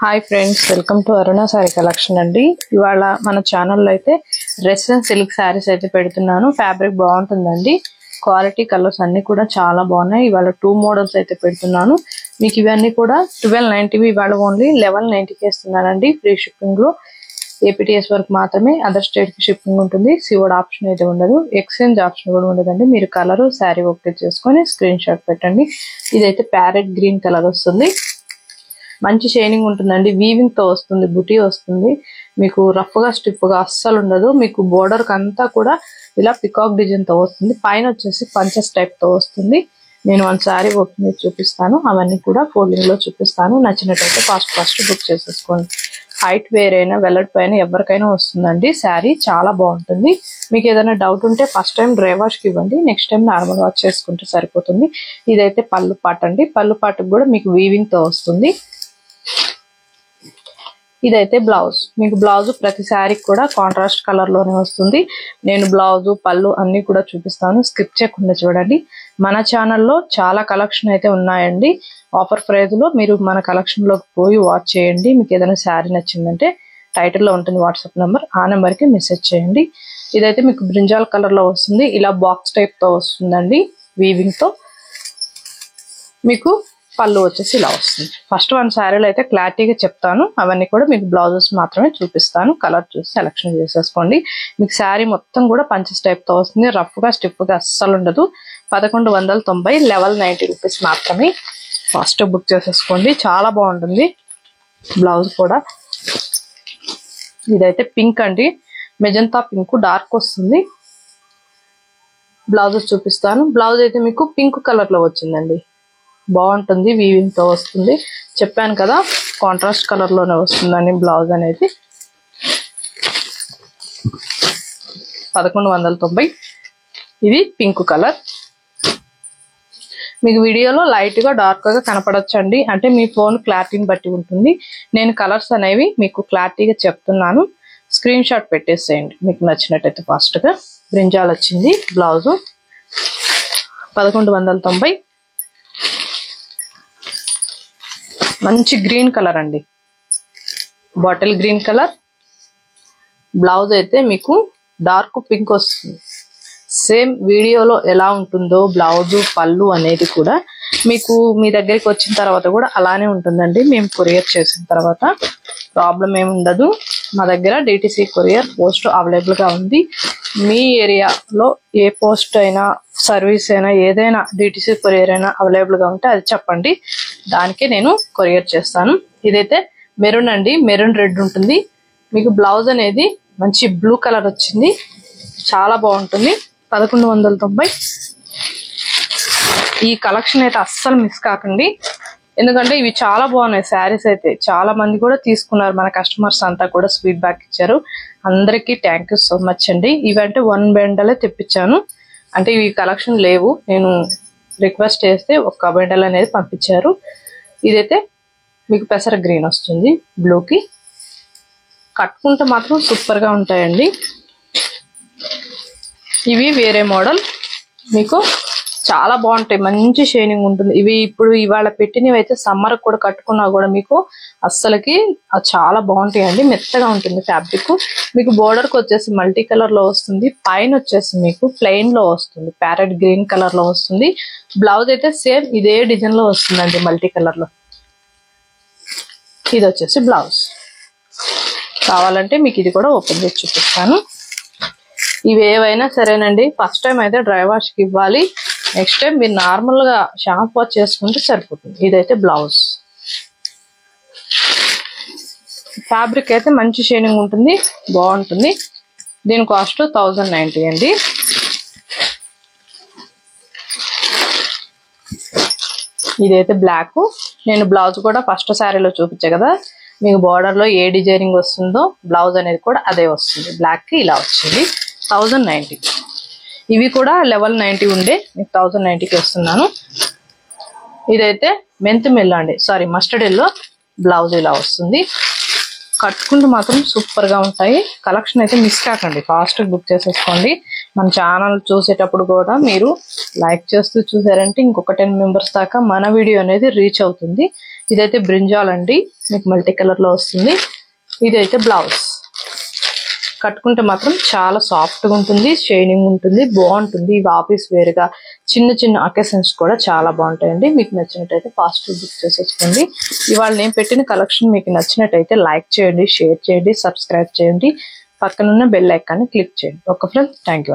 Hi friends, welcome to Aruna sorry collection అండి. ఇవాళ మన ఛానల్లో అయితే రెస్లెన్ సిల్క్ శారీస్ అయితే పెడుతున్నాను. ఫ్యాబ్రిక్ బాగుంటుందండి, క్వాలిటీ కలర్స్ అన్ని కూడా చాలా బాగున్నాయి. ఇవాళ 2 మోడల్స్ అయితే పెడుతున్నాను. మీకు ఇవన్నీ కూడా 1290 ఇవాళ ఓన్లీ 1190కి ఇస్తున్నానండి. ఫ్రీ షిప్పింగ్ లో ఏపీటీఎస్ వరకు మాత్రమే, అదర్ స్టేట్ కి షిప్పింగ్ ఉంటుంది. సిఓడ్ ఆప్షన్ అయితే ఉండదు, ఎక్స్చేంజ్ ఆప్షన్ కూడా ఉండదండి. మీరు కలర్ శారీ ఓకే చేసుకొని స్క్రీన్ షాట్ పెట్టండి. ఇదైతే ప్యారెట్ గ్రీన్ కలర్ వస్తుంది, మంచి షైనింగ్ ఉంటుందండి. వీవింగ్ తో వస్తుంది, బుటీ వస్తుంది. మీకు రఫ్ గా స్టిఫ్ గా అస్సలు ఉండదు. మీకు బోర్డర్ కంతా కూడా ఇలా పికాక్ డిజైన్ తో వస్తుంది. పైన వచ్చేసి పంచెస్ టైప్ తో వస్తుంది. నేను వన్ సారీ ఓపెన్ చేసి చూపిస్తాను, అవన్నీ కూడా ఫోల్డింగ్ లో చూపిస్తాను. నచ్చినట్టయితే ఫాస్ట్ బుక్ చేసేసుకోండి. హైట్ వేరైనా వెల్లడి పైన ఎవరికైనా వస్తుందండి. శారీ చాలా బాగుంటుంది. మీకు ఏదైనా డౌట్ ఉంటే ఫస్ట్ టైం డ్రై వాష్ కి ఇవ్వండి, నెక్స్ట్ టైం నార్మల్ వాష్ చేసుకుంటే సరిపోతుంది. ఇదైతే పళ్ళు పాట అండి. పళ్ళు పాటకు కూడా మీకు వీవింగ్ తో వస్తుంది. ఇదైతే బ్లౌజ్. మీకు బ్లౌజ్ ప్రతి శారీకి కూడా కాంట్రాస్ట్ కలర్ లోనే వస్తుంది. నేను బ్లౌజ్ పళ్ళు అన్ని కూడా చూపిస్తాను, స్కిప్ చేయకుండా చూడండి. మన ఛానల్లో చాలా కలెక్షన్ అయితే ఉన్నాయండి. ఆఫర్ ప్రైస్ లో మీరు మన కలెక్షన్ లోకి పోయి వాచ్ చేయండి. మీకు ఏదైనా శారీ నచ్చిందంటే టైటిల్ లో ఉంటుంది వాట్సాప్ నెంబర్, ఆ నెంబర్ కి మెసేజ్ చేయండి. ఇదైతే మీకు బ్రింజాల్ కలర్ లో వస్తుంది. ఇలా బాక్స్ టైప్ తో వస్తుందండి, వీవింగ్ తో. మీకు పళ్ళు వచ్చేసి ఇలా వస్తుంది. ఫస్ట్ వన్ శారీలో అయితే క్లారిటీగా చెప్తాను, అవన్నీ కూడా మీకు బ్లౌజెస్ మాత్రమే చూపిస్తాను. కలర్ చూసి సెలెక్షన్ చేసేసుకోండి. మీకు శారీ మొత్తం కూడా పంచెస్ టైప్ తో వస్తుంది. రఫ్ గా స్టిఫ్ గా అస్సలు ఉండదు. 1190, 1190 రూపీస్ మాత్రమే. ఫాస్ట్ బుక్ చేసేసుకోండి, చాలా బాగుంటుంది. బ్లౌజ్ కూడా ఇదైతే పింక్ అండి, మెజంతా పింక్ డార్క్ వస్తుంది. బ్లౌజెస్ చూపిస్తాను. బ్లౌజ్ అయితే మీకు పింక్ కలర్ లో వచ్చిందండి, బాగుంటుంది. వీవింగ్ తో వస్తుంది. చెప్పాను కదా కాంట్రాస్ట్ కలర్ లోనే వస్తుందని బ్లౌజ్ అనేది. 1190. ఇది పింక్ కలర్. మీకు వీడియోలో లైట్ గా డార్క్ గా కనపడొచ్చండి, అంటే మీ ఫోన్ క్లారిటీని బట్టి ఉంటుంది. నేను కలర్స్ అనేవి మీకు క్లారిటీగా చెప్తున్నాను, స్క్రీన్ షాట్ పెట్టేసేయండి మీకు నచ్చినట్టయితే. ఫాస్ట్ గా బ్రింజాల్ వచ్చింది బ్లౌజ్, 1190. మంచి గ్రీన్ కలర్ అండి, బాటిల్ గ్రీన్ కలర్. బ్లౌజ్ అయితే మీకు డార్క్ పింక్ వస్తుంది. సేమ్ వీడియోలో ఎలా ఉంటుందో బ్లౌజ్ పళ్ళు అనేది కూడా మీకు మీ దగ్గరికి వచ్చిన తర్వాత కూడా అలానే ఉంటుందండి. మేము కొరియర్ చేసిన తర్వాత ప్రాబ్లం ఏమి ఉండదు. మా దగ్గర డిటిసి కొరియర్ పోస్ట్ అవైలబుల్ గా ఉంది. మీ ఏరియాలో ఏ పోస్ట్ అయినా సర్వీస్ అయినా ఏదైనా డిటిసి కొరియర్ అయినా అవైలబుల్ గా ఉంటే అది చెప్పండి, దానికే నేను కొరియర్ చేస్తాను. ఇదైతే మెరూన్ అండి, మెరూన్ రెడ్ ఉంటుంది. మీకు బ్లౌజ్ అనేది మంచి బ్లూ కలర్ వచ్చింది, చాలా బాగుంటుంది. 1190. ఈ కలెక్షన్ అయితే అస్సలు మిస్ కాకండి, ఎందుకంటే ఇవి చాలా బాగున్నాయి శారీస్. అయితే చాలా మంది కూడా తీసుకున్నారు, మన కస్టమర్స్ అంతా కూడా ఫీడ్ బ్యాక్ ఇచ్చారు. అందరికీ థ్యాంక్ యూ సో మచ్ అండి. ఇవంటే 1 బండలే తెప్పించాను, అంటే ఇవి కలెక్షన్ లేవు, నేను రిక్వెస్ట్ చేస్తే ఒక బండల్ అనేది పంపించారు. ఇదైతే మీకు పెసర గ్రీన్ వస్తుంది బ్లూకి. కట్టుకుంటే మాత్రం సూపర్ గా ఉంటాయండి. ఇవి వేరే మోడల్, మీకు చాలా బాగుంటాయి, మంచి షైనింగ్ ఉంటుంది. ఇవి ఇప్పుడు ఇవాళ పెట్టినవి అయితే సమ్మర్ కూడా కట్టుకున్నా కూడా మీకు అస్సలకి చాలా బాగుంటాయి అండి. మెత్తగా ఉంటుంది ఫ్యాబ్రిక్. మీకు బోర్డర్ కి వచ్చేసి మల్టీ కలర్ లో వస్తుంది. పైన వచ్చేసి మీకు ప్లెయిన్ లో వస్తుంది, ప్యారెట్ గ్రీన్ కలర్ లో వస్తుంది. బ్లౌజ్ అయితే సేమ్ ఇదే డిజైన్ లో వస్తుందండి, మల్టీ కలర్ లో. ఇది వచ్చేసి బ్లౌజ్. కావాలంటే మీకు ఇది కూడా ఓపెన్ చేసి చూపిస్తాను. ఇవి ఏవైనా సరేనండి, ఫస్ట్ టైం అయితే డ్రై వాష్ కి ఇవ్వాలి, నెక్స్ట్ టైం మీరు నార్మల్ గా షాంపూ వాష్ చేసుకుంటే సరిపోతుంది. ఇదైతే బ్లౌజ్. ఫ్యాబ్రిక్ అయితే మంచి షైనింగ్ ఉంటుంది, బాగుంటుంది. దీని కాస్ట్ 1090 అండి. ఇదైతే బ్లాక్. నేను బ్లౌజ్ కూడా ఫస్ట్ శారీలో చూపించా కదా, మీకు బార్డర్ లో ఏ డిజైనింగ్ వస్తుందో బ్లౌజ్ అనేది కూడా అదే వస్తుంది. బ్లాక్ కి ఇలా వచ్చింది, 1090. ఇవి కూడా 1190 ఉండే, మీకు 1090కి వస్తున్నాను. ఇదైతే మెంతు మెల్ల అండి, సారీ మస్టర్డ్ ఎల్లో. బ్లౌజ్ ఇలా వస్తుంది. కట్టుకుంటూ మాత్రం సూపర్ గా ఉంటాయి. కలెక్షన్ అయితే మిస్ కాకండి, ఫాస్ట్ బుక్ చేసేసుకోండి. మన ఛానల్ చూసేటప్పుడు కూడా మీరు లైక్ చేస్తూ చూసారంటే ఇంకొక 10 మెంబర్స్ దాకా మన వీడియో అనేది రీచ్ అవుతుంది. ఇదైతే బ్రింజాల్ అండి, మీకు మల్టీ కలర్ లో వస్తుంది. ఇదైతే బ్లౌజ్. కట్టుకుంటే మాత్రం చాలా సాఫ్ట్ గా ఉంటుంది, షైనింగ్ ఉంటుంది, బాగుంటుంది. ఇవి ఆఫీస్ వేర్ గా చిన్న చిన్న అకేషన్స్ కూడా చాలా బాగుంటాయండి. మీకు నచ్చినట్టయితే ఫాస్ట్ బుక్ చేసేసుకోండి. ఇవాళ నేను పెట్టిన కలెక్షన్ మీకు నచ్చినట్టయితే లైక్ చేయండి, షేర్ చేయండి, సబ్స్క్రైబ్ చేయండి, పక్కనున్న బెల్ ఐకాన్ని క్లిక్ చేయండి. Okay friends, thank you.